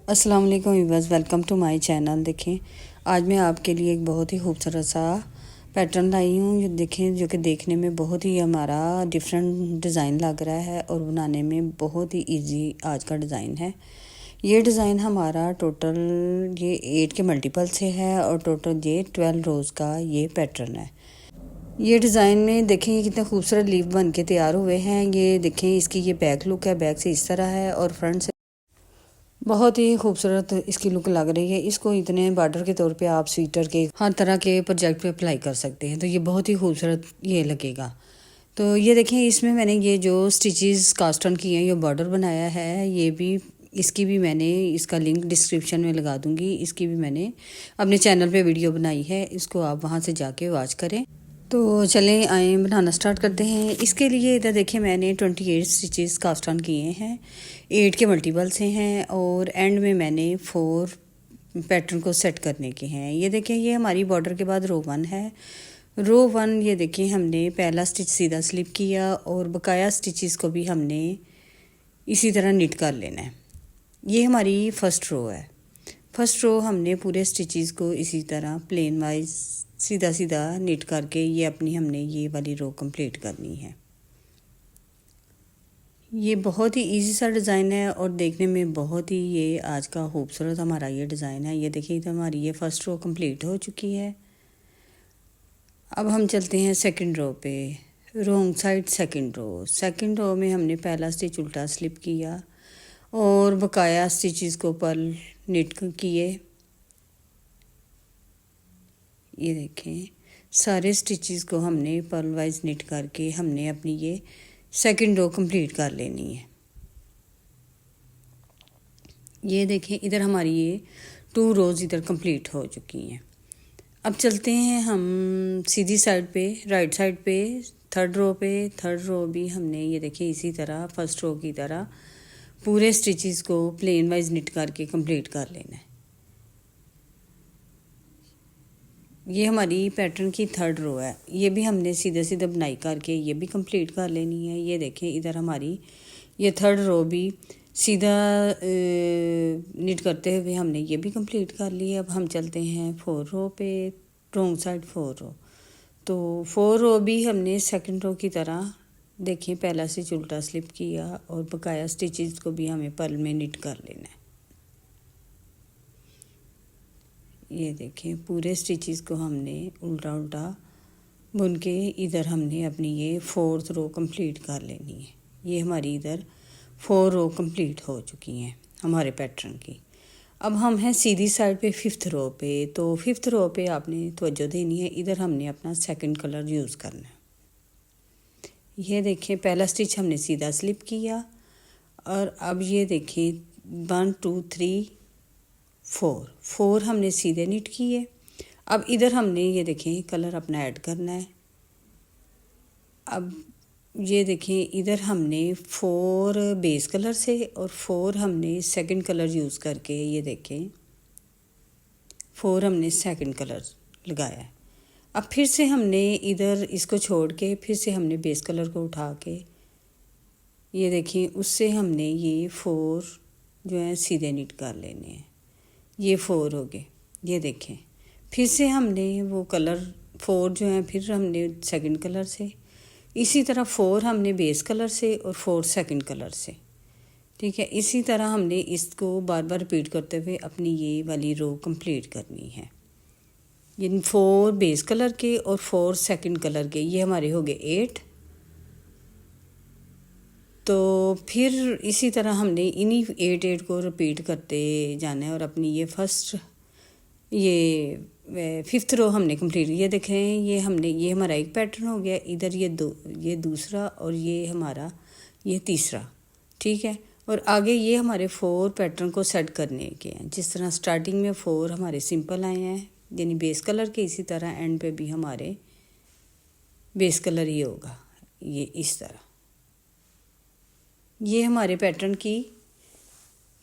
अस्सलाम वालेकुम viewers, welcome to my channel. देखें, आज मैं आपके लिए एक बहुत ही खूबसूरत सा पैटर्न लाई हूँ। ये देखें, जो कि देखने में बहुत ही हमारा डिफरेंट डिज़ाइन लग रहा है और बनाने में बहुत ही इजी आज का डिज़ाइन है। ये डिज़ाइन हमारा टोटल ये 8 के मल्टीपल से है और टोटल ये 12 रोज़ का ये पैटर्न है। ये डिज़ाइन में देखें ये कितने खूबसूरत लीफ बन के तैयार हुए हैं। ये देखें, इसकी ये बैक लुक है, बैक से इस तरह है और फ्रंट से बहुत ही खूबसूरत इसकी लुक लग रही है। इसको इतने बॉर्डर के तौर पे आप स्वेटर के हर तरह के प्रोजेक्ट पे अप्लाई कर सकते हैं, तो ये बहुत ही खूबसूरत ये लगेगा। तो ये देखें, इसमें मैंने ये जो स्टिचेस कास्ट ऑन किए हैं, ये बॉर्डर बनाया है। ये भी इसकी भी मैंने इसका लिंक डिस्क्रिप्शन में लगा दूंगी। इसकी भी मैंने अपने चैनल पे वीडियो बनाई है, इसको आप वहाँ से जाके वॉच करें। तो चलें आए बनाना स्टार्ट करते हैं। इसके लिए इधर देखिए मैंने 28 स्टिचेस कास्ट ऑन किए हैं, 8 के मल्टीपल से हैं और एंड में मैंने 4 पैटर्न को सेट करने के हैं। ये देखिए, ये हमारी बॉर्डर के बाद रो 1 है। रो 1 ये देखिए, हमने पहला स्टिच सीधा स्लिप किया और बकाया स्टिचेस को भी हमने इसी तरह निट कर लेना है। ये हमारी फर्स्ट रो है। फर्स्ट रो हमने पूरे स्टिचेस को इसी तरह प्लेन वाइज सीधा सीधा निट करके ये अपनी हमने ये वाली रो कंप्लीट करनी है। ये बहुत ही इजी सा डिज़ाइन है और देखने में बहुत ही ये आज का खूबसूरत हमारा ये डिज़ाइन है। ये देखिए, तो हमारी ये फर्स्ट रो कंप्लीट हो चुकी है। अब हम चलते हैं सेकंड रो पे। Wrong side second row. Second row में हमने पहला स्टिच उल्टा स्लिप किया और बकाया स्टिचेस को पर्ल निट किए। ये देखें, सारे स्टिचेस को हमने पर्ल वाइज निट करके हमने अपनी ये सेकंड रो कंप्लीट कर लेनी है। ये देखें, इधर हमारी ये 2 रोज़ इधर कंप्लीट हो चुकी हैं। अब चलते हैं हम सीधी साइड पे, राइट साइड पे, थर्ड रो पे। थर्ड रो भी हमने ये देखिए इसी तरह फर्स्ट रो की तरह पूरे स्टिचेस को प्लेन वाइज निट करके कंप्लीट कर लेना है। ये हमारी पैटर्न की थर्ड रो है। ये भी हमने सीधे सीधे बुनाई करके ये भी कंप्लीट कर लेनी है। ये देखें, इधर हमारी ये थर्ड रो भी सीधा निट करते हुए हमने ये भी कंप्लीट कर ली है। अब हम चलते हैं 4 रो पे, रॉन्ग साइड 4 रो। तो 4 रो भी हमने सेकंड रो की तरह देखें पहला स्टिच उल्टा स्लिप किया और बकाया स्टिचेस को भी हमें पर्ल में निट कर लेना है। ये देखें, पूरे स्टिचेस को हमने उल्टा उल्टा बुन के इधर हमने अपनी ये 4th रो कंप्लीट कर लेनी है। ये हमारी इधर 4 रो कंप्लीट हो चुकी हैं हमारे पैटर्न की। अब हम हैं सीधी साइड पे 5th रो पे। तो 5th रो पे आपने तवज्जो देनी है। इधर हमने अपना सेकंड कलर यूज़ करना है। ये देखें, पहला स्टिच हमने सीधा स्लिप किया और अब ये देखें 1 2 3 4 हमने सीधे निट किए। अब इधर हमने ये देखें कलर अपना ऐड करना है। अब ये देखें, इधर हमने 4 बेस कलर से और 4 हमने सेकंड कलर यूज़ करके ये देखें 4 हमने सेकंड कलर लगाया है। अब फिर से हमने इधर इसको छोड़ के फिर से हमने बेस कलर को उठा के ये देखिए उससे हमने ये 4 जो है सीधे निट कर लेने हैं। ये 4 हो गए। ये देखें, फिर से हमने वो कलर 4 जो है फिर हमने सेकंड कलर से, इसी तरह 4 हमने बेस कलर से और 4 सेकंड कलर से। ठीक है, इसी तरह हमने इसको बार बार रिपीट करते हुए अपनी ये वाली रो कंप्लीट करनी है। यानी 4 बेस कलर के और 4 सेकंड कलर के, ये हमारे हो गए 8। तो फिर इसी तरह हमने इन्हीं 8 को रिपीट करते जाना है और अपनी ये फर्स्ट ये 5th रो हमने कंप्लीट। ये देखें, ये हमने ये हमारा एक पैटर्न हो गया। इधर ये दूसरा और ये हमारा ये तीसरा। ठीक है, और आगे ये हमारे 4 पैटर्न को सेट करने के हैं। जिस तरह स्टार्टिंग में 4 हमारे सिंपल आए हैं यानी बेस कलर के, इसी तरह एंड पे भी हमारे बेस कलर ही होगा। ये इस तरह ये हमारे पैटर्न की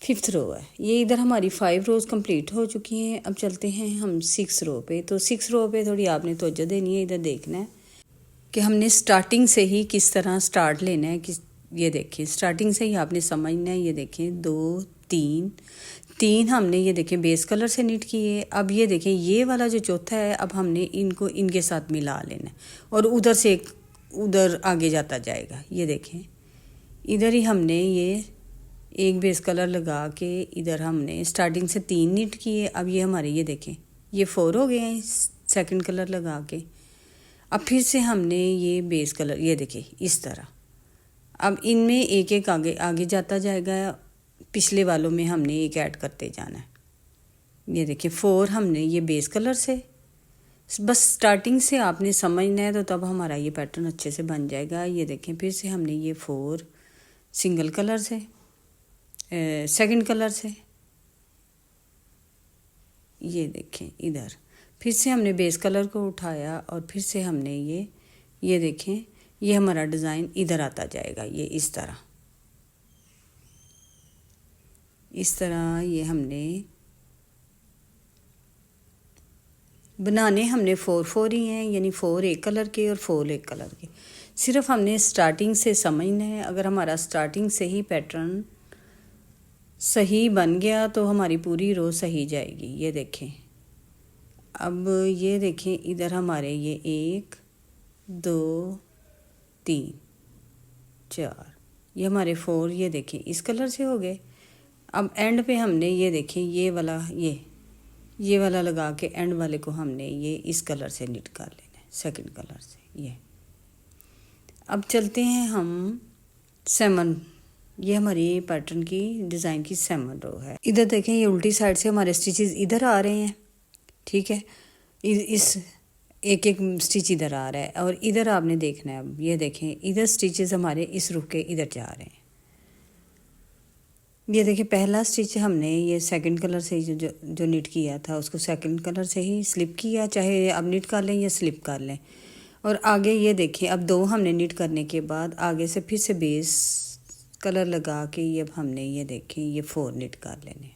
5th रो है। ये इधर हमारी 5 रोज़ कंप्लीट हो चुकी हैं। अब चलते हैं हम 6 रो पे। तो 6 रो पे थोड़ी आपने तवज्जो देनी है। इधर देखना है कि हमने स्टार्टिंग से ही किस तरह स्टार्ट लेना है। ये देखिए, स्टार्टिंग से ही आपने समझना है। ये देखें 2 3 3 हमने ये देखें बेस कलर से नीट किए। अब ये देखें ये वाला जो चौथा है, अब हमने इनको इनके साथ मिला लेना है और उधर से एक उधर आगे जाता जाएगा। ये देखें इधर ही हमने ये एक बेस कलर लगा के इधर हमने स्टार्टिंग से 3 नीट किए। अब ये हमारे ये देखें ये 4 हो गए हैं सेकंड कलर लगा के। अब फिर से हमने ये बेस कलर ये देखें इस तरह, अब इनमें एक एक आगे आगे जाता जाएगा, पिछले वालों में हमने एक ऐड करते जाना है। ये देखिए 4 हमने ये बेस कलर से, बस स्टार्टिंग से आपने समझना है तो तब हमारा ये पैटर्न अच्छे से बन जाएगा। ये देखें फिर से हमने ये 4 सिंगल कलर से सेकंड कलर से, ये देखें इधर फिर से हमने बेस कलर को उठाया और फिर से हमने ये देखें ये हमारा डिज़ाइन इधर आता जाएगा। ये इस तरह ये हमने बनाने हमने 4 ही हैं, यानी 4 एक कलर के और 4 एक कलर के। सिर्फ हमने स्टार्टिंग से समझना है। अगर हमारा स्टार्टिंग से ही पैटर्न सही बन गया तो हमारी पूरी रो सही जाएगी। ये देखें अब ये देखें इधर हमारे ये 1 2 3 4 ये हमारे 4 ये देखें इस कलर से हो गए। अब एंड पे हमने ये देखें ये वाला लगा के एंड वाले को हमने ये इस कलर से निट कर लेना है, सेकंड कलर से। ये अब चलते हैं हम 7, ये हमारी पैटर्न की डिज़ाइन की 7 रो है। इधर देखें ये उल्टी साइड से हमारे स्टिचेस इधर आ रहे हैं, ठीक है, इस एक एक स्टिच इधर आ रहा है और इधर आपने देखना है। अब ये देखें इधर स्टिचेस हमारे इस रुख के इधर जा रहे हैं। ये देखिए पहला स्टिच हमने ये सेकंड कलर से जो निट किया था उसको सेकंड कलर से ही स्लिप किया, चाहे अब निट कर लें या स्लिप कर लें। और आगे ये देखें अब 2 हमने निट करने के बाद आगे से फिर से बेस कलर लगा के ये अब हमने ये देखें ये 4 निट कर लेने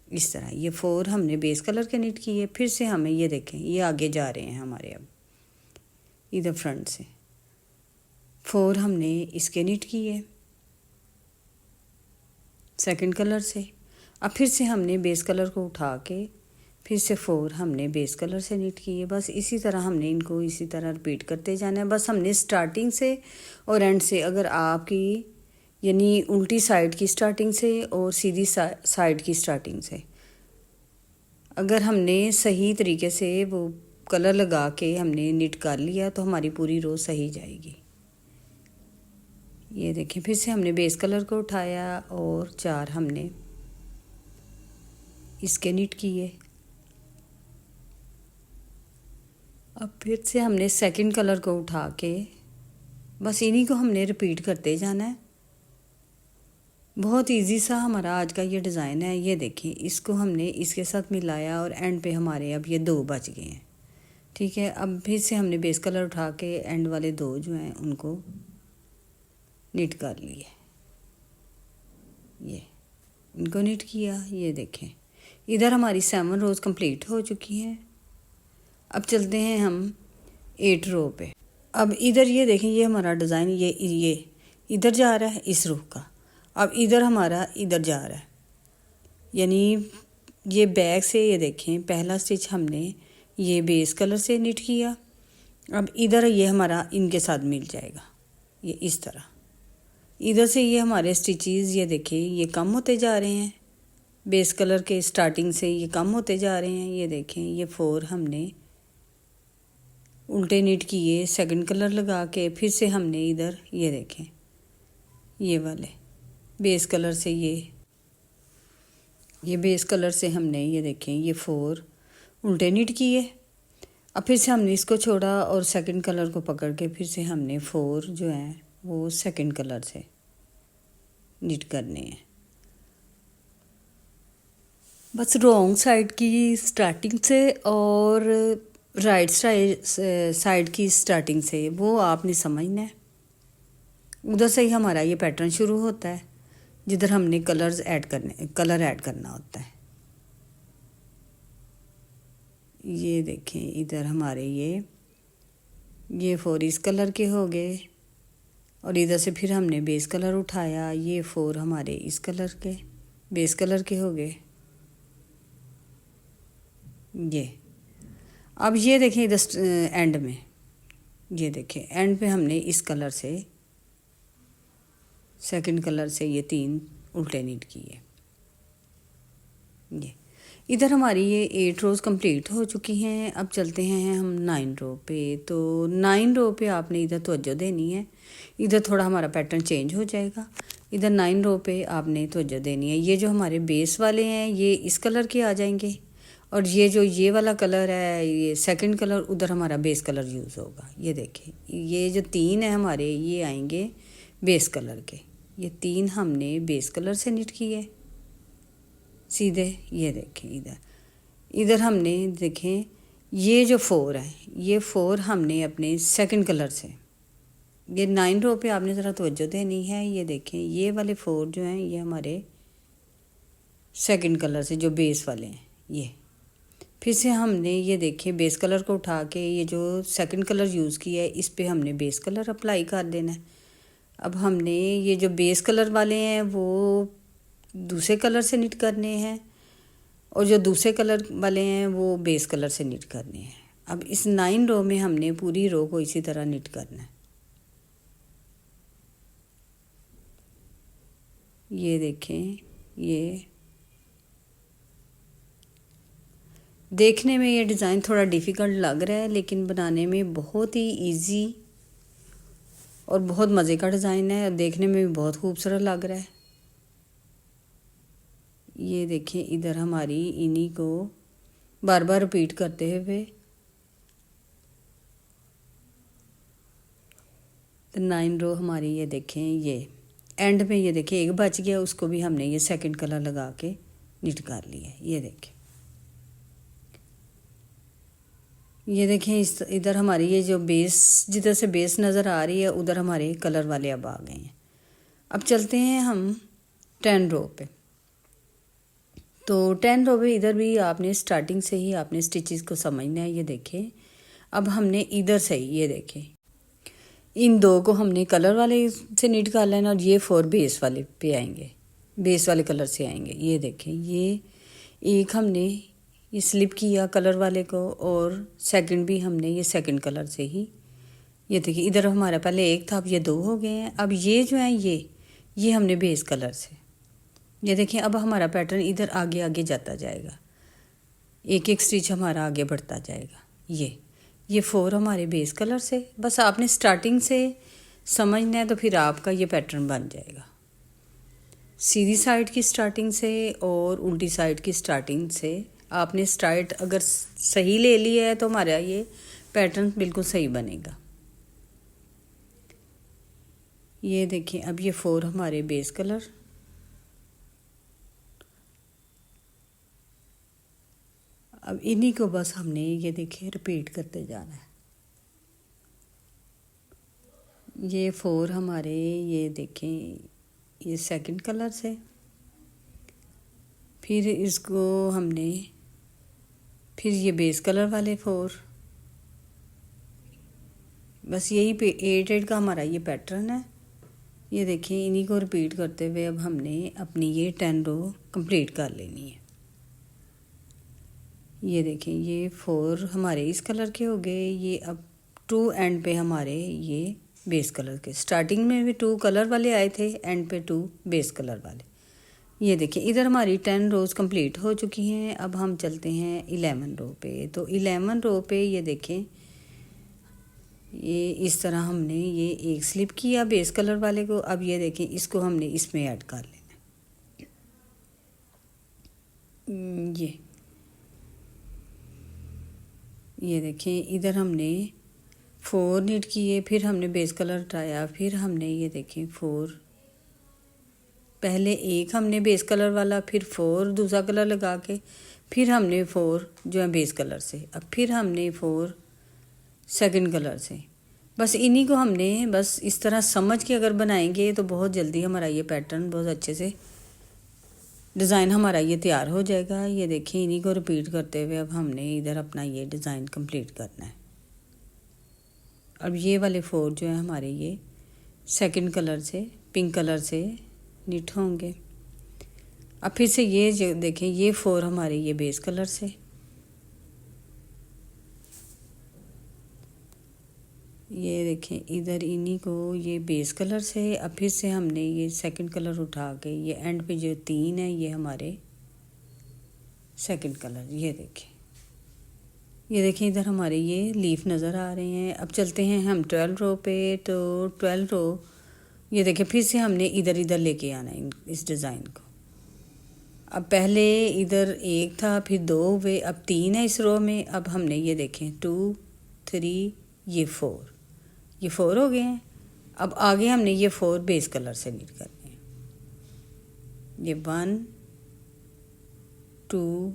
इस तरह। ये 4 हमने बेस कलर के निट किए, फिर से हमें ये देखें ये आगे जा रहे हैं हमारे। अब इधर फ्रंट से 4 हमने इसके निट किए सेकंड कलर से। अब फिर से हमने बेस कलर को उठा के फिर से 4 हमने बेस कलर से निट किए। बस इसी तरह हमने इनको इसी तरह रिपीट करते जाना है। बस हमने स्टार्टिंग से और एंड से, अगर आपकी यानी उल्टी साइड की स्टार्टिंग से और सीधी साइड की स्टार्टिंग से अगर हमने सही तरीके से वो कलर लगा के हमने निट कर लिया तो हमारी पूरी रो सही जाएगी। ये देखें फिर से हमने बेस कलर को उठाया और 4 हमने इसके निट किए। अब फिर से हमने सेकंड कलर को उठा के बस इन्हीं को हमने रिपीट करते जाना है। बहुत इजी सा हमारा आज का ये डिज़ाइन है। ये देखें इसको हमने इसके साथ मिलाया और एंड पे हमारे अब ये 2 बच गए हैं, ठीक है। अब फिर से हमने बेस कलर उठा के एंड वाले 2 जो हैं उनको निट कर लिए। ये इनको निट किया। ये देखें इधर हमारी 7 रोज़ कंप्लीट हो चुकी हैं। अब चलते हैं हम 8 रो पे। अब इधर ये देखें ये हमारा डिज़ाइन ये इधर जा रहा है इस रुख का। अब इधर हमारा इधर जा रहा है, यानी ये बैक से ये देखें पहला स्टिच हमने ये बेस कलर से निट किया। अब इधर ये हमारा इनके साथ मिल जाएगा ये इस तरह। इधर से ये हमारे स्टिचेस ये देखें ये कम होते जा रहे हैं, बेस कलर के स्टार्टिंग से ये कम होते जा रहे हैं। ये देखें ये 4 हमने उल्टे निट किए सेकंड कलर लगा के। फिर से हमने इधर ये देखें ये वाले बेस कलर से ये बेस कलर से हमने ये देखें ये 4 उल्टे निट किए। अब फिर से हमने इसको छोड़ा और सेकंड कलर को पकड़ के फिर से हमने 4 जो है वो सेकंड कलर से निट करने हैं। बस रॉन्ग साइड की स्टार्टिंग से और राइट साइड की स्टार्टिंग से वो आपने समझना है। उधर से ही हमारा ये पैटर्न शुरू होता है जिधर हमने कलर ऐड करना होता है। ये देखें इधर हमारे ये 4 इस कलर के हो गए और इधर से फिर हमने बेस कलर उठाया। ये 4 हमारे इस कलर के बेस कलर के हो गए ये अब ये देखें इधर एंड में, ये देखें एंड पे हमने इस कलर से, सेकंड कलर से ये 3 उल्टे नीट किए। ये इधर हमारी ये 8 रोज़ कंप्लीट हो चुकी हैं। अब चलते हैं हम 9 रो पे। तो 9 रो पे आपने इधर तवज्जो देनी है, इधर थोड़ा हमारा पैटर्न चेंज हो जाएगा। इधर 9 रो पे आपने तवज्जो देनी है। ये जो हमारे बेस वाले हैं ये इस कलर के आ जाएंगे, और ये जो ये वाला कलर है, ये सेकंड कलर, उधर हमारा बेस कलर यूज़ होगा। ये देखें ये जो 3 है हमारे, ये आएंगे बेस कलर के। ये 3 हमने बेस कलर से निट किए सीधे। ये देखें इधर हमने देखें ये जो 4 है, ये 4 हमने अपने सेकंड कलर से, ये 9 रो पे आपने ज़रा तवज्जो देनी है। ये देखें ये वाले 4 जो हैं ये हमारे सेकंड कलर से जो बेस वाले हैं। ये फिर से हमने ये देखें बेस कलर को उठा के ये जो सेकंड कलर यूज़ किया है इस पे हमने बेस कलर अप्लाई कर देना है। अब हमने ये जो बेस कलर वाले हैं वो दूसरे कलर से निट करने हैं, और जो दूसरे कलर वाले हैं वो बेस कलर से निट करने हैं। अब इस 9 रो में हमने पूरी रो को इसी तरह निट करना है। ये देखें ये देखने में ये डिज़ाइन थोड़ा डिफ़िकल्ट लग रहा है, लेकिन बनाने में बहुत ही इजी और बहुत मज़े का डिज़ाइन है, और देखने में भी बहुत खूबसूरत लग रहा है। ये देखें इधर हमारी इन्हीं को बार बार रिपीट करते हुए तो 9 रो हमारी, ये देखें ये एंड में, ये देखें एक बच गया, उसको भी हमने ये सेकंड कलर लगा के निट कर लिया। ये देखें इस इधर हमारी ये जो बेस, जिधर से बेस नज़र आ रही है उधर हमारे कलर वाले अब आ गए हैं। अब चलते हैं हम 10 रो पे। तो 10 रो पे इधर भी आपने स्टार्टिंग से ही आपने स्टिचेस को समझना है। ये देखें अब हमने इधर से ही, ये देखें इन 2 को हमने कलर वाले से नीट कर लेना, और ये 4 बेस वाले पे आएंगे, बेस वाले कलर से आएंगे। ये देखें ये एक हमने ये स्लिप किया कलर वाले को, और सेकंड भी हमने ये सेकंड कलर से ही। ये देखिए इधर हमारा पहले 1 था, अब ये 2 हो गए हैं। अब ये जो है ये हमने बेस कलर से, ये देखें अब हमारा पैटर्न इधर आगे आगे जाता जाएगा, एक एक स्टिच हमारा आगे बढ़ता जाएगा। ये 4 हमारे बेस कलर से, बस आपने स्टार्टिंग से समझना है तो फिर आपका ये पैटर्न बन जाएगा। सीधी साइड की स्टार्टिंग से और उल्टी साइड की स्टार्टिंग से आपने स्टार्ट अगर सही ले लिया है तो हमारा ये पैटर्न बिल्कुल सही बनेगा। ये देखिए अब ये 4 हमारे बेस कलर, अब इन्हीं को बस हमने ये देखिए रिपीट करते जाना है। ये 4 हमारे, ये देखें ये सेकंड कलर से, फिर इसको हमने, फिर ये बेस कलर वाले 4, बस यही पे 8 का हमारा ये पैटर्न है। ये देखें इन्हीं को रिपीट करते हुए अब हमने अपनी ये 10 रो कंप्लीट कर लेनी है। ये देखें ये 4 हमारे इस कलर के हो गए। ये अब 2 एंड पे हमारे ये बेस कलर के, स्टार्टिंग में भी 2 कलर वाले आए थे, एंड पे 2 बेस कलर वाले। ये देखिए इधर हमारी 10 रोज़ कंप्लीट हो चुकी हैं। अब हम चलते हैं 11 रो पे। तो 11 रो पे ये देखें ये इस तरह हमने ये एक स्लिप किया बेस कलर वाले को। अब ये देखें इसको हमने इसमें ऐड कर लेना। ये देखें इधर हमने 4 नीट किए, फिर हमने बेस कलर हटाया, फिर हमने ये देखें 4, पहले एक हमने बेस कलर वाला, फिर 4 दूसरा कलर लगा के, फिर हमने 4 जो है बेस कलर से, अब फिर हमने 4 सेकंड कलर से। बस इन्हीं को हमने बस इस तरह समझ के अगर बनाएंगे तो बहुत जल्दी हमारा ये पैटर्न बहुत अच्छे से डिज़ाइन हमारा ये तैयार हो जाएगा। ये देखिए इन्हीं को रिपीट करते हुए अब हमने इधर अपना ये डिज़ाइन कंप्लीट करना है। अब ये वाले 4 जो है हमारे ये सेकंड कलर से, पिंक कलर से निट होंगे। अब फिर से ये जो देखें ये 4 हमारे ये बेस कलर से, ये देखें इधर इन्हीं को ये बेस कलर से अब फिर से हमने ये सेकंड कलर उठा के ये एंड पे जो 3 है ये हमारे सेकंड कलर। ये देखें इधर हमारे ये लीफ नज़र आ रहे हैं। अब चलते हैं हम 12 रो पे। तो 12 रो ये देखें फिर से हमने इधर लेके आना है इस डिज़ाइन को। अब पहले इधर 1 था, फिर 2 हुए, अब 3 है इस रो में। अब हमने ये देखें 2 3 ये 4 हो गए हैं। अब आगे हमने ये 4 बेस कलर से नीट करने हैं। ये 1 2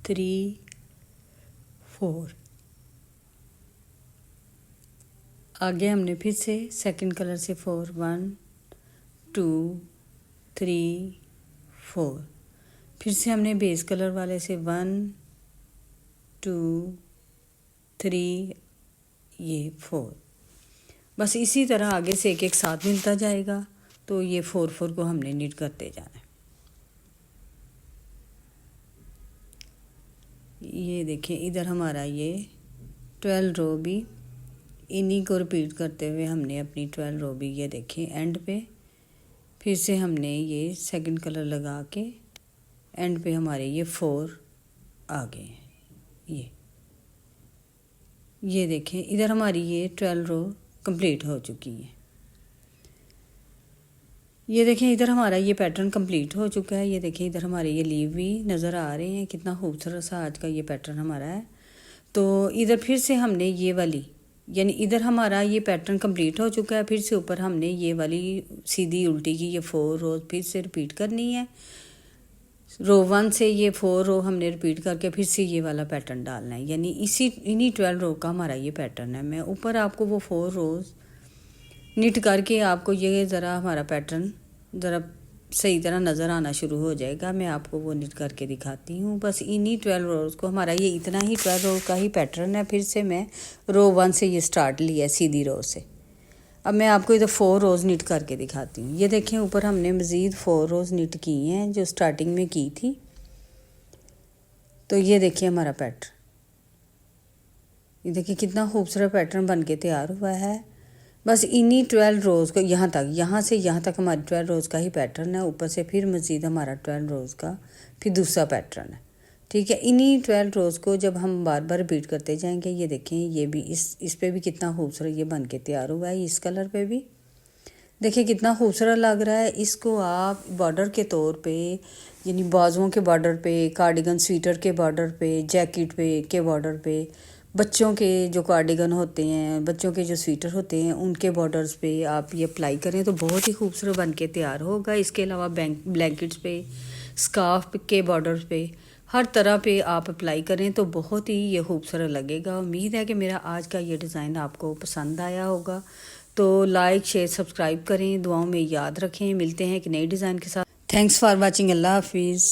3 4। आगे हमने फिर से सेकंड कलर से 4 1 2 3 4। फिर से हमने बेस कलर वाले से 1 2 3 ये 4। बस इसी तरह आगे से एक साथ मिलता जाएगा। तो ये 4 को हमने नीट करते जाना है। ये देखें इधर हमारा ये 12 रो भी इन्हीं को रिपीट करते हुए हमने अपनी 12 रो भी ये देखें एंड पे फिर से हमने ये सेकंड कलर लगा के एंड पे हमारे ये 4 आ गए हैं। ये देखें इधर हमारी ये 12 रो कंप्लीट हो चुकी है। ये देखें इधर हमारा ये पैटर्न कंप्लीट हो चुका है। ये देखें इधर हमारे ये लीव भी नज़र आ रहे हैं। कितना खूबसूरत सा आज का ये पैटर्न हमारा है। तो इधर फिर से हमने ये वाली यानी इधर हमारा ये पैटर्न कंप्लीट हो चुका है। फिर से ऊपर हमने ये वाली सीधी उल्टी की ये 4 रोज़ फिर से रिपीट करनी है। रो 1 से ये 4 रो हमने रिपीट करके फिर से ये वाला पैटर्न डालना है। यानी इन्हीं 12 रो का हमारा ये पैटर्न है। मैं ऊपर आपको वो 4 रोज़ निट करके आपको ये ज़रा हमारा पैटर्न ज़रा सही तरह नज़र आना शुरू हो जाएगा। मैं आपको वो निट करके दिखाती हूँ। बस इन्हीं 12 रोज़ को हमारा ये इतना ही 12 रो का ही पैटर्न है। फिर से मैं रो 1 से ये स्टार्ट लिया सीधी रो से। अब मैं आपको इधर 4 रोज़ निट करके दिखाती हूँ। ये देखें ऊपर हमने मज़ीद 4 रोज़ निट की हैं जो स्टार्टिंग में की थी। तो ये देखिए हमारा पैटर्न, ये देखिए कितना खूबसूरत पैटर्न बन के तैयार हुआ है। बस इन्हीं 12 रोज़ को यहाँ से यहाँ तक हमारी 12 रोज़ का ही पैटर्न है। ऊपर से फिर मज़ीद हमारा 12 रोज़ का फिर दूसरा पैटर्न है। ठीक है, इन्हीं 12 रोज़ को जब हम बार बार रिपीट करते जाएंगे। ये देखें ये भी इस पे भी कितना खूबसूरत ये बन के तैयार हुआ है। इस कलर पे भी देखिए कितना खूबसूरत लग रहा है। इसको आप बॉर्डर के तौर पे यानी बाजुओं के बॉर्डर पे, कार्डिगन स्वेटर के बॉर्डर पे, जैकेट पे के बॉर्डर पे, बच्चों के जो कार्डिगन होते हैं, बच्चों के जो स्वेटर होते हैं उनके बॉर्डर्स पे आप ये अप्लाई करें तो बहुत ही खूबसूरत बन के तैयार होगा। इसके अलावा ब्लैंकेट्स पे, स्कार्फ के बॉर्डर्स पे, हर तरह पे आप अप्लाई करें तो बहुत ही ये खूबसूरत लगेगा। उम्मीद है कि मेरा आज का ये डिज़ाइन आपको पसंद आया होगा। तो लाइक शेयर सब्सक्राइब करें, दुआओं में याद रखें। मिलते हैं एक नए डिज़ाइन के साथ। Thanks for watching. अल्लाह हाफिज़।